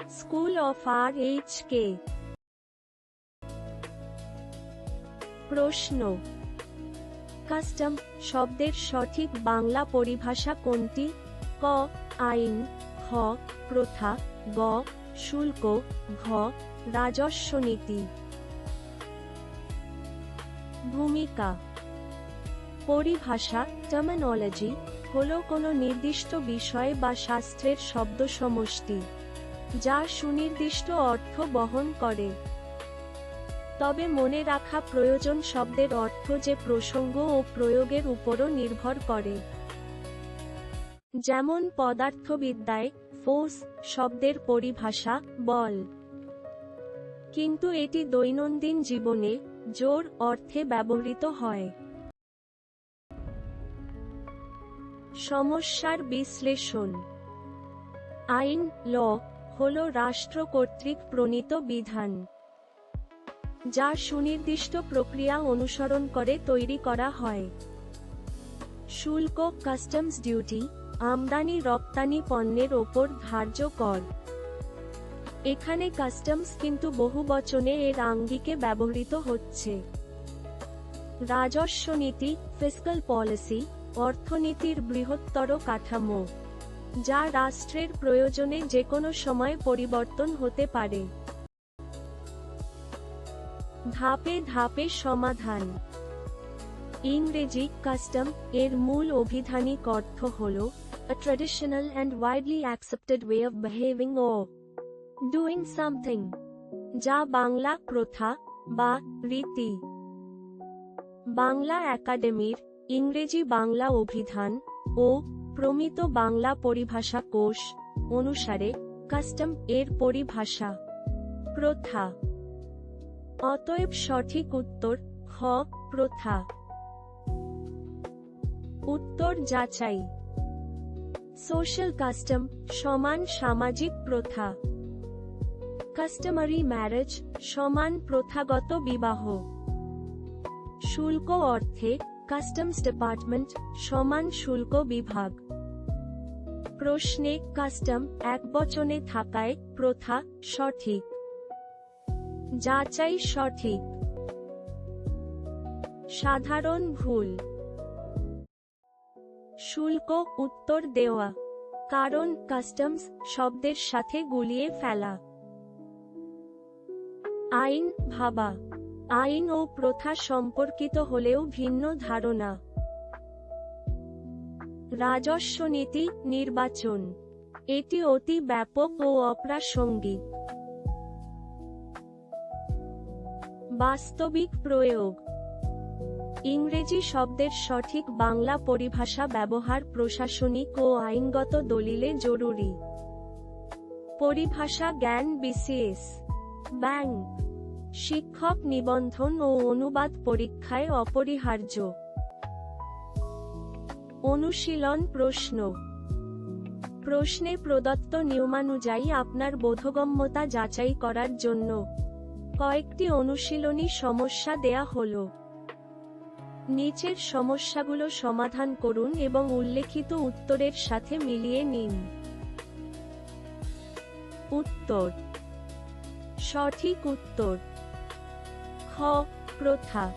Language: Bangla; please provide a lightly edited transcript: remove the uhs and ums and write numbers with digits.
School of আর.এইচ.কে। প্রশ্ন, কাস্টম শব্দের সঠিক বাংলা পরিভাষা কোনটি? ক. আইন, খ. প্রথা, গ. শুল্ক, ঘ. রাজস্ব নীতি। ভূমিকা। পরিভাষা টার্মিনোলজি হলো কোনো নির্দিষ্ট বিষয় বা শাস্ত্রের শব্দসমষ্টি, যা সুনির্দিষ্ট অর্থ বহন করে। তবে মনে রাখা প্রয়োজন শব্দের অর্থ যে প্রসঙ্গ ও প্রয়োগের উপরও নির্ভর করে। যেমন পদার্থবিদ্যায় ফোর্স শব্দের পরিভাষা বল, কিন্তু এটি দৈনন্দিন জীবনে জোর অর্থে ব্যবহৃত হয়। সমস্যার বিশ্লেষণ। আইন ল হল রাষ্ট্র কর্তৃক প্রণীত বিধান, যা সুনির্দিষ্ট প্রক্রিয়া অনুসরণ করে তৈরি করা হয়। শুল্ক কাস্টমস ডিউটি আমদানি রপ্তানি পণ্যের ওপর ধার্য কর। এখানে কাস্টমস কিন্তু বহুবচনে এর আঙ্গিকে ব্যবহৃত হচ্ছে। রাজস্ব নীতি ফিস্ক্যাল পলিসি অর্থনীতির বৃহত্তর কাঠামো, যা রাষ্ট্রের প্রয়োজনে যে কোনো সময় পরিবর্তন হতে পারে। ধাপে ধাপে সমাধান। ইংরেজি কাস্টম এর মূল অভিধানিক অর্থ হল a traditional and widely accepted way of behaving or doing something, যা বাংলা প্রথা বা রীতি। বাংলা একাডেমির ইংরেজি বাংলা অভিধান ও প্রমিত বাংলা পরিভাষা কোষ অনুসারে কাস্টম এর পরিভাষা প্রথা। অতএব সঠিক উত্তর খ. প্রথা। উত্তর যাচাই। সোশ্যাল কাস্টম সমান সামাজিক প্রথা। কাস্টমারি ম্যারেজ সমান প্রথাগত বিবাহ। শুল্ক অর্থে কাস্টমস ডিপার্টমেন্ট সমান শুল্ক বিভাগ। প্রশ্নে কাস্টম একবচনে থাকায় প্রথা সঠিক। যাচাই সঠিক। সাধারণ ভুল। শুল্ক উত্তর দেওয়া, কারণ কাস্টমস শব্দের সাথে গুলিয়ে ফেলা। আইন ভাবা, আইন ও প্রথা সম্পর্কিত হলেও ভিন্ন ধারণা। রাজস্ব নীতি নির্বাচন, এটি অতি ব্যাপক ও অপ্রাসঙ্গিক। বাস্তবিক প্রয়োগ। ইংরেজি শব্দের সঠিক বাংলা পরিভাষা ব্যবহার প্রশাসনিক ও আইনগত দলিলে জরুরি। পরিভাষা জ্ঞান বিসিএস, ব্যাংক, শিক্ষক নিবন্ধন ও অনুবাদ পরীক্ষায় অপরিহার্য। অনুশীলন প্রশ্ন। প্রশ্নে প্রদত্ত নিয়মানুযায়ী আপনার বোধগম্যতা যাচাই করার জন্য কয়েকটি অনুশীলনী সমস্যা দেয়া হলো। নিচের সমস্যাগুলো সমাধান করুন এবং উল্লেখিত উত্তরের সাথে মিলিয়ে নিন। উত্তর। সঠিক উত্তর খ. প্রথা।